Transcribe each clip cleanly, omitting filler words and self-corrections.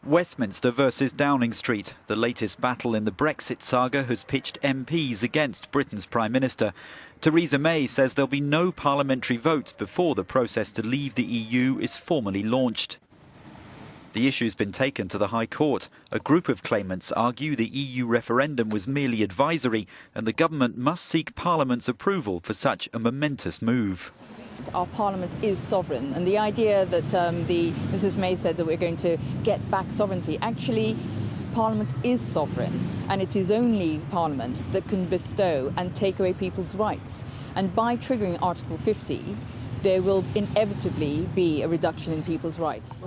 Westminster versus Downing Street. The latest battle in the Brexit saga has pitched MPs against Britain's Prime Minister. Theresa May says there'll be no parliamentary votes before the process to leave the EU is formally launched. The issue's been taken to the High Court. A group of claimants argue the EU referendum was merely advisory and the government must seek Parliament's approval for such a momentous move. Our Parliament is sovereign, and the idea that Mrs May said that we're going to get back sovereignty, actually Parliament is sovereign, and it is only Parliament that can bestow and take away people's rights. And by triggering Article 50, there will inevitably be a reduction in people's rights.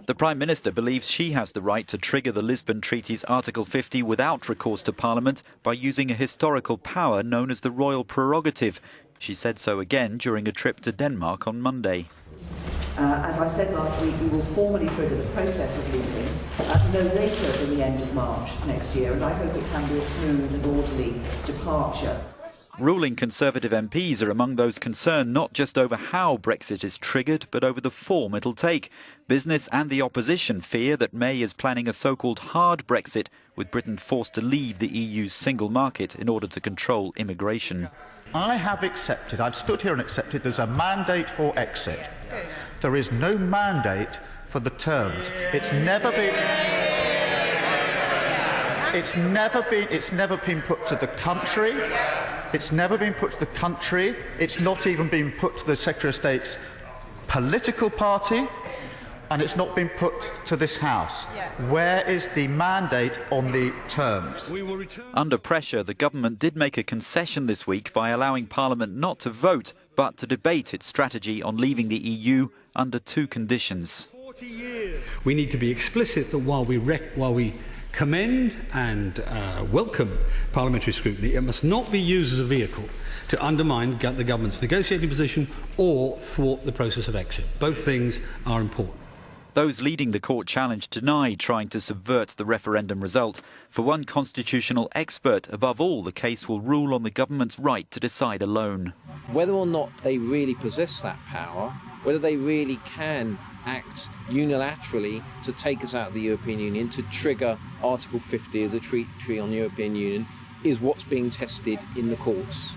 The Prime Minister believes she has the right to trigger the Lisbon Treaty's Article 50 without recourse to Parliament by using a historical power known as the royal prerogative. She said so again during a trip to Denmark on Monday. As I said last week, we will formally trigger the process of leaving no later than the end of March next year, and I hope it can be a smooth and orderly departure. Ruling Conservative MPs are among those concerned not just over how Brexit is triggered, but over the form it'll take. Business and the opposition fear that May is planning a so-called hard Brexit, with Britain forced to leave the EU's single market in order to control immigration. I have accepted, I've stood here and accepted, there's a mandate for exit. There is no mandate for the terms. It's never been put to the country. It's never been put to the country. It's not even been put to the Secretary of State's political party. And it's not been put to this House. Where is the mandate on the terms? Under pressure, the government did make a concession this week by allowing Parliament not to vote, but to debate its strategy on leaving the EU under two conditions. We need to be explicit that while we commend and welcome parliamentary scrutiny, it must not be used as a vehicle to undermine the government's negotiating position or thwart the process of exit. Both things are important. Those leading the court challenge deny trying to subvert the referendum result. For one constitutional expert, above all, the case will rule on the government's right to decide alone. Whether or not they really possess that power, whether they really can act unilaterally to take us out of the European Union, to trigger Article 50 of the Treaty on the European Union, is what's being tested in the courts.